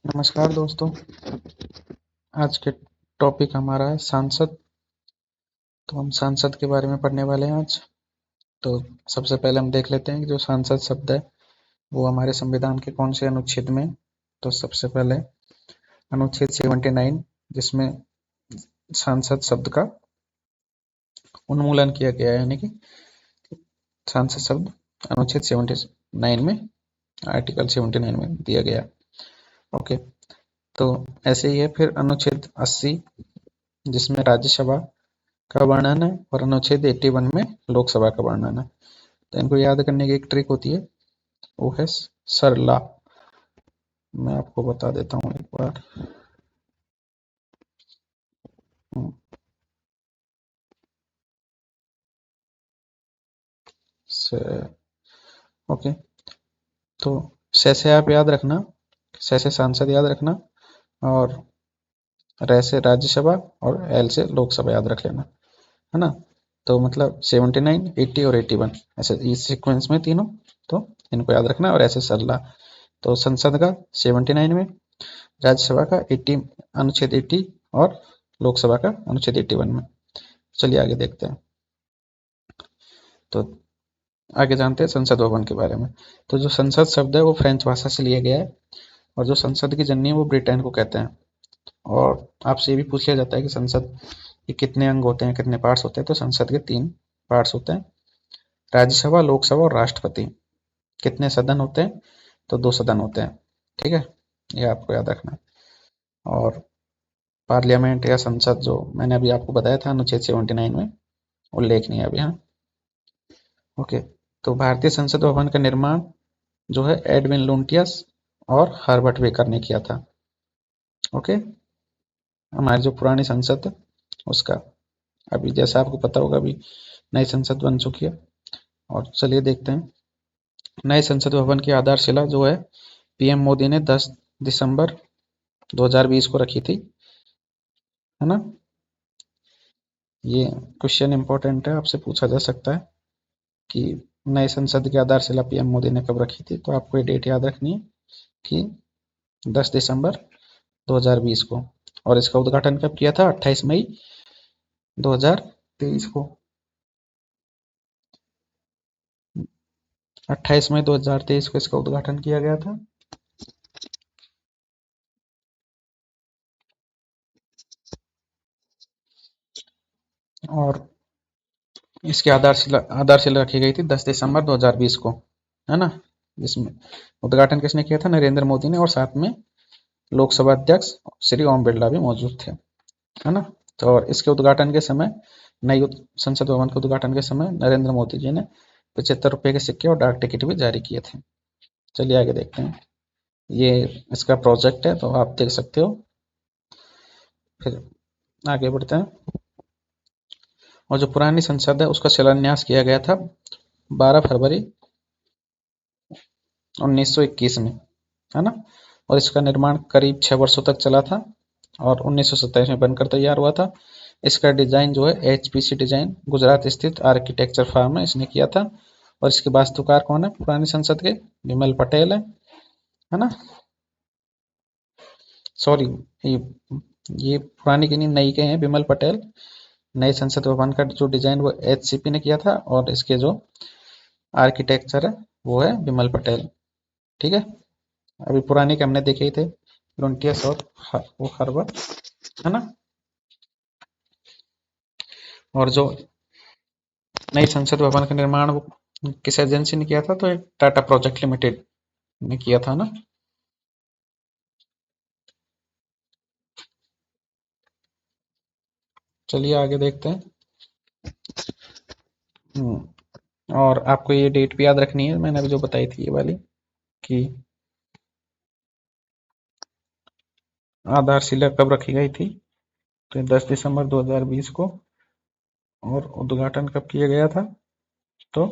नमस्कार दोस्तों। आज के टॉपिक हमारा है सांसद। तो हम सांसद के बारे में पढ़ने वाले हैं आज। तो सबसे पहले हम देख लेते हैं कि जो सांसद शब्द है वो हमारे संविधान के कौन से अनुच्छेद में। तो सबसे पहले अनुच्छेद 79, जिसमें सांसद शब्द का उन्मूलन किया गया है, यानी कि सांसद शब्द अनुच्छेद 79 में, आर्टिकल 79 में दिया गया। ओके, तो ऐसे ही है। फिर अनुच्छेद 80, जिसमें राज्यसभा का वर्णन है, और अनुच्छेद 81 में लोकसभा का वर्णन है। तो इनको याद करने की एक ट्रिक होती है, वो है सरला। मैं आपको बता देता हूँ एक बार। से ओके, तो से आप याद रखना, से सांसद याद रखना, और रे से राज्यसभा, और एल से लोकसभा याद रख लेना, है ना। तो मतलब 79, 80 और 81, ऐसे इस सीक्वेंस में तीनों। तो इनको याद रखना और ऐसे सरला। तो संसद का 79 में, राज्यसभा का 80, अनुच्छेद 80, और लोकसभा का अनुच्छेद 81 में। चलिए आगे देखते हैं। तो आगे जानते हैं संसद भवन के बारे में। तो जो संसद शब्द है वो फ्रेंच भाषा से लिया गया है, और जो संसद की जननी है वो ब्रिटेन को कहते हैं। और आपसे ये भी पूछ लिया जाता है कि संसद के कितने अंग होते हैं, कितने पार्ट्स होते हैं। तो संसद के 3 पार्ट्स होते हैं, राज्यसभा, लोकसभा और राष्ट्रपति। कितने सदन होते हैं? तो 2 सदन होते हैं। ठीक है, ये आपको याद रखना है। और पार्लियामेंट या संसद, जो मैंने अभी आपको बताया था अनुच्छेद 79 में, उल्लेखनीय है अभी। हाँ, ओके। तो भारतीय संसद भवन का निर्माण जो है एडविन लुटियंस और हर्बर्ट बेकर ने किया था। ओके, हमारी जो पुरानी संसद है उसका। अभी जैसा आपको पता होगा, अभी नई संसद बन चुकी है। और चलिए देखते हैं। नए संसद भवन की आधारशिला जो है पीएम मोदी ने 10 दिसंबर 2020 को रखी थी, है ना। ये क्वेश्चन इंपॉर्टेंट है, आपसे पूछा जा सकता है कि नए संसद की आधारशिला पीएम मोदी ने कब रखी थी। तो आपको ये डेट याद रखनी है कि 10 दिसंबर 2020 को। और इसका उद्घाटन कब किया था? 28 मई 2023 को। 28 मई 2023 को इसका उद्घाटन किया गया था। और इसकी आधारशिला रखी गई थी 10 दिसंबर 2020 को, है ना। जिसमें उद्घाटन किसने किया था? नरेंद्र मोदी ने। और साथ में लोकसभा अध्यक्ष श्री ओम बिरला भी मौजूद थे, है ना। तो और इसके उद्घाटन के समय, नई संसद भवन के उद्घाटन के समय नरेंद्र मोदी जी ने 75 रुपए के सिक्के और डाक टिकट भी जारी किए थे। चलिए आगे देखते हैं। ये इसका प्रोजेक्ट है, तो आप देख सकते हो। फिर आगे बढ़ते हैं। और जो पुरानी संसद है उसका शिलान्यास किया गया था 12 फरवरी 1921 में, है ना। और इसका निर्माण करीब 6 वर्षों तक चला था, और 1927 में बनकर तैयार हुआ था। इसका डिजाइन जो है एचपीसी डिजाइन गुजरात स्थित आर्किटेक्चर फर्म है, इसने किया था। और इसके वास्तुकार कौन है पुरानी संसद के? विमल पटेल है ना। सॉरी, ये पुरानी की नहीं, नई के हैं विमल पटेल। नए संसद भवन का जो डिजाइन वो एचसीपी ने किया था, और इसके जो आर्किटेक्चर है वो है विमल पटेल। ठीक है, अभी पुराने के हमने देखे ही थे, लुंटियस और वो हर्बर, है ना। और जो नई संसद भवन का निर्माण वो किस एजेंसी ने किया था? तो टाटा प्रोजेक्ट लिमिटेड ने किया था ना। चलिए आगे देखते हैं। और आपको ये डेट भी याद रखनी है, मैंने अभी जो बताई थी ये वाली, कि आधारशिला कब रखी गई थी। तो 10 दिसंबर 2020 को। और उद्घाटन कब किया गया था? तो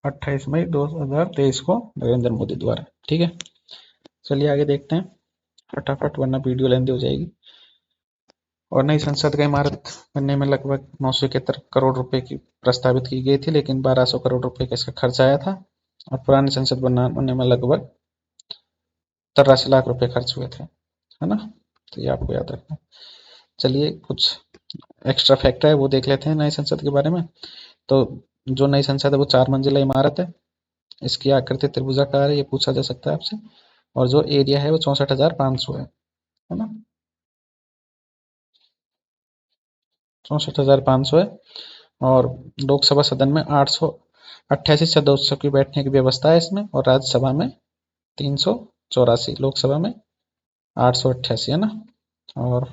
28 मई 2023 को नरेंद्र मोदी द्वारा। ठीक है, चलिए आगे देखते हैं फटाफट, वरना वीडियो लेंदी हो जाएगी। और नई संसद का इमारत बनने में लगभग 971 करोड़ रुपए की प्रस्तावित की गई थी, लेकिन 1200 करोड़ रुपए का इसका खर्च आया था। और पुरानी संसद बनने में लगभग 83 लाख रुपए खर्च हुए थे, है ना। तो ये आपको याद रखना। चलिए कुछ एक्स्ट्रा फैक्ट है वो देख लेते हैं नई संसद के बारे में। तो जो नई संसद है वो 4 मंजिला इमारत है। इसकी आकृति त्रिभुजाकार है, ये पूछा जा सकता है आपसे। और जो एरिया है वो 64,500 है ना। 64,500 है। और लोकसभा सदन में 888 सदस्यों की बैठने की व्यवस्था है इसमें, और राज्यसभा में 384, लोकसभा में 888, है ना। और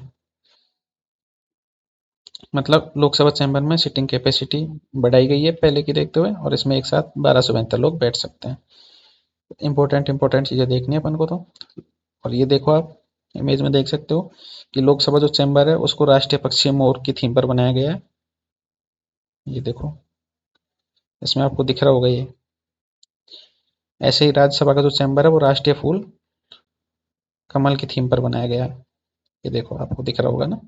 मतलब लोकसभा चैम्बर में सीटिंग कैपेसिटी बढ़ाई गई है पहले की देखते हुए, और इसमें एक साथ 1272 लोग बैठ सकते हैं। इंपॉर्टेंट इंपॉर्टेंट चीज़ें देखनी है अपन को तो। और ये देखो आप इमेज में देख सकते हो कि लोकसभा जो चैम्बर है उसको राष्ट्रीय पक्षी मोर की थीम पर बनाया गया है। ये देखो इसमें आपको दिख रहा होगा ये। ऐसे ही राज्यसभा का जो चैम्बर है वो राष्ट्रीय फूल कमल की थीम पर बनाया गया है। ये देखो आपको दिख रहा होगा ना।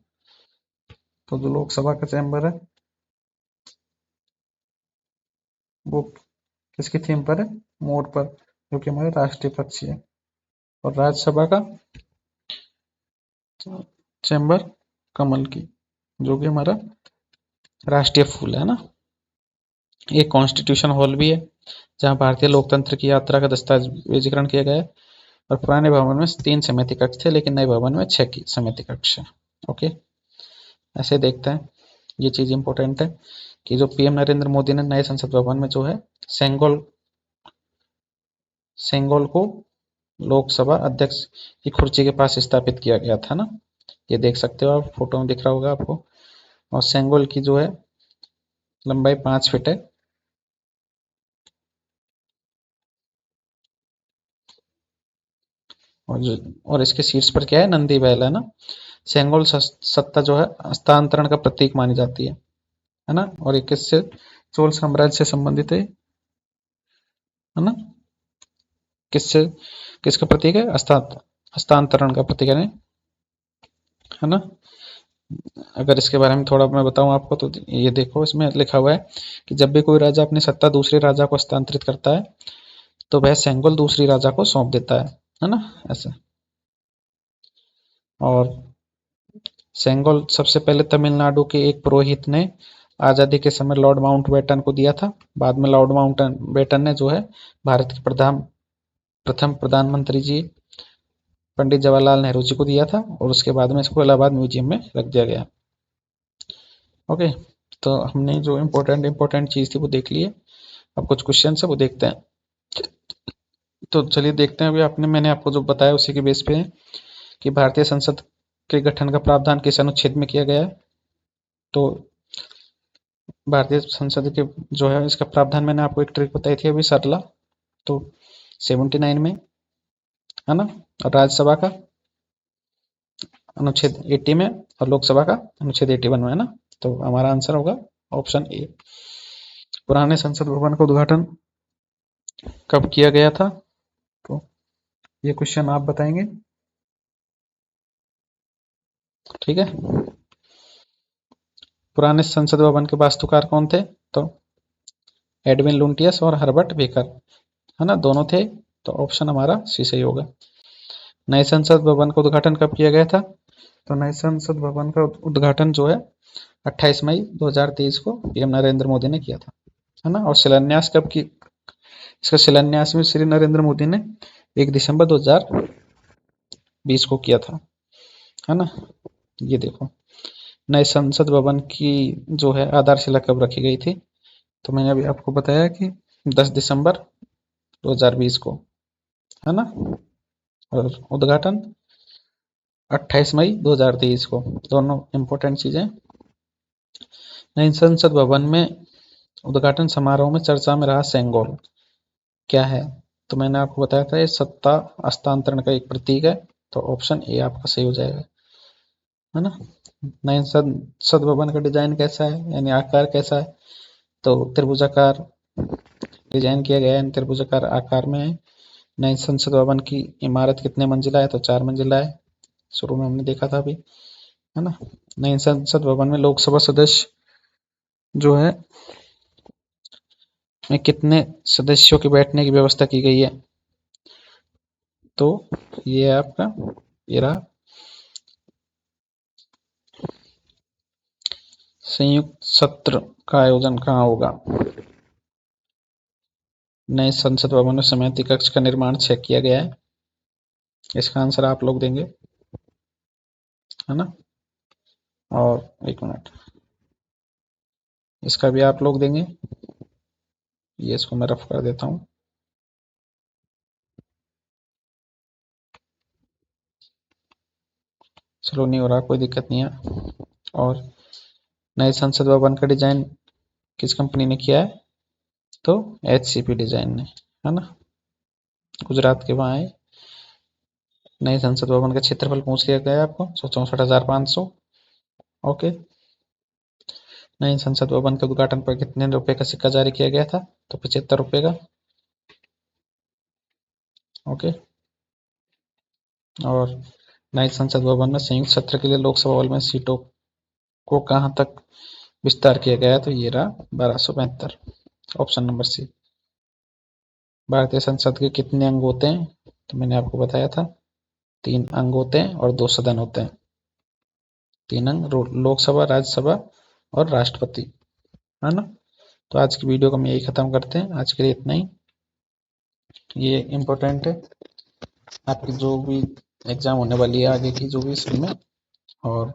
तो जो लोकसभा का चैम्बर है वो किसकी थीम पर है? मोर पर, जो कि हमारे राष्ट्रीय पक्षी है। और राज्यसभा का चैम्बर कमल की, जो कि हमारा राष्ट्रीय फूल है ना। एक कॉन्स्टिट्यूशन हॉल भी है जहाँ भारतीय लोकतंत्र की यात्रा का दस्तावेजीकरण किया गया है। और पुराने भवन में 3 समिति कक्ष थे, लेकिन नए भवन में 6 समिति कक्ष है। ओके, ऐसे देखते हैं। ये चीज इंपॉर्टेंट है कि जो पीएम नरेंद्र मोदी ने नए संसद भवन में जो है सेंगोल सेंगोल को लोकसभा अध्यक्ष की कुर्सी के पास स्थापित किया गया था ना। ये देख सकते हो आप, फोटो में दिख रहा होगा आपको। और सेंगोल की जो है लंबाई 5 फीट है। और इसके शीर्ष पर क्या है? नंदी बैल है ना। सेंगोल सत्ता जो है हस्तांतरण का प्रतीक मानी जाती है ना। और ये किससे? चोल साम्राज्य से संबंधित है ना। किससे? किसका प्रतीक है? हस्तांतरण का प्रतीक है ना। अगर इसके बारे में थोड़ा मैं बताऊं आपको तो ये देखो इसमें लिखा हुआ है कि जब भी कोई राजा अपनी सत्ता दूसरे राजा को हस्तांतरित करता है तो वह सेंगोल दूसरी राजा को सौंप देता है ना। ऐसे। और सेंगोल सबसे पहले तमिलनाडु के एक पुरोहित ने आजादी के समय लॉर्ड माउंटबेटन को दिया था। बाद में लॉर्ड माउंटबेटन ने जो है भारत के प्रथम प्रधानमंत्री जी पंडित जवाहरलाल नेहरू जी को दिया था, और उसके बाद में इसको इलाहाबाद म्यूजियम में रख दिया गया। ओके, तो हमने जो इम्पोर्टेंट इम्पोर्टेंट चीज़ थी वो देख ली है। अब कुछ क्वेश्चन है वो देखते हैं। तो चलिए देखते हैं। अभी मैंने आपको जो बताया उसी के बेस पे है कि भारतीय संसद के गठन का प्रावधान किस अनुच्छेद में किया गया है। तो भारतीय संसद के जो है इसका प्रावधान मैंने आपको एक ट्रिक बताई थी अभी सरला। तो 79 में, है ना। और राज्यसभा का अनुच्छेद 80 में, और लोकसभा का अनुच्छेद 81 में, है ना। तो हमारा आंसर होगा ऑप्शन ए। पुराने संसद भवन का उद्घाटन कब किया गया था? तो ये क्वेश्चन आप बताएंगे, ठीक है। पुराने संसद भवन के वास्तुकार कौन थे? तो एडविन लुटियस और हर्बर्ट बेकर, है ना, दोनों थे। तो ऑप्शन हमारा सी सही होगा। नए संसद भवन का उद्घाटन कब किया गया था? तो नए संसद भवन का उद्घाटन जो है 28 मई 2023 को पीएम नरेंद्र मोदी ने किया था, है ना। और शिलान्यास कब की? इसका शिलान्यास में श्री नरेंद्र मोदी ने 1 दिसंबर 2020 को किया था, है ना। ये देखो नए संसद भवन की जो है आधारशिला कब रखी गई थी? तो मैंने अभी आपको बताया कि 10 दिसंबर 2020 को, है ना। और उद्घाटन 28 मई 2023 को। दोनों इंपॉर्टेंट चीजें। नई संसद भवन में उद्घाटन समारोह में चर्चा में रहा सेंगोल क्या है? तो मैंने आपको बताया था ये सत्ता हस्तांतरण का एक प्रतीक है। तो ऑप्शन ए आपका सही हो जाएगा, है ना। नए संसद भवन का डिजाइन कैसा है, यानी आकार कैसा है? तो त्रिभुजाकार डिजाइन किया गया है, त्रिभुजाकार आकार में है। नई संसद भवन की इमारत कितने मंजिला है? तो 4 मंजिला है। शुरू में हमने देखा था अभी, है ना। नई संसद भवन में लोकसभा सदस्य जो है में कितने सदस्यों के बैठने की व्यवस्था की गई है? तो ये है आपका, ये रहा संयुक्त सत्र का आयोजन कहाँ होगा। नए संसद भवन में समिति कक्ष का निर्माण चेक किया गया है। इसका आंसर आप लोग देंगे, है ना। और एक मिनट, इसका भी आप लोग देंगे। ये इसको मैं रफ कर देता हूँ। चलो नहीं हो रहा, कोई दिक्कत नहीं है। और नए संसद भवन का डिजाइन किस कंपनी ने किया है, तो HCP डिजाइन ने, है ना। गुजरात के वहाँ है। नए संसद भवन का क्षेत्रफल पूछ लिया गया है आपको, 64,500। ओके। नए संसद भवन के उद्घाटन पर कितने रुपए का सिक्का जारी किया गया था, तो 75 रुपए का। ओके। और नए संसद भवन में संयुक्त सत्र के लिए लोकसभा हॉल में सीटों को कहां तक विस्तार किया गया है, तो ये रहा 1272। Option number C. भारतीय संसद के कितने अंग होते हैं, तो मैंने आपको बताया था 3 अंग होते हैं और 2 सदन होते हैं। 3 अंग, लोकसभा, राज्यसभा और राष्ट्रपति, है ना। तो आज की वीडियो को हम यही खत्म करते हैं। आज के लिए इतना ही। ये इम्पोर्टेंट है आपकी जो भी एग्जाम होने वाली है आगे की, जो भी इसमें। और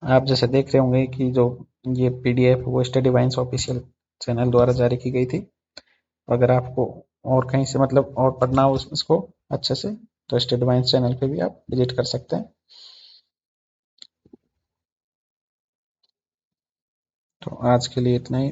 आप जैसे देख रहे होंगे कि जो ये PDF वो स्टडी वाइन्स ऑफिशियल चैनल द्वारा जारी की गई थी। अगर आपको और कहीं से मतलब और पढ़ना हो इसको अच्छे से, तो स्टडी वाइन्स चैनल पे भी आप विजिट कर सकते हैं। तो आज के लिए इतना ही।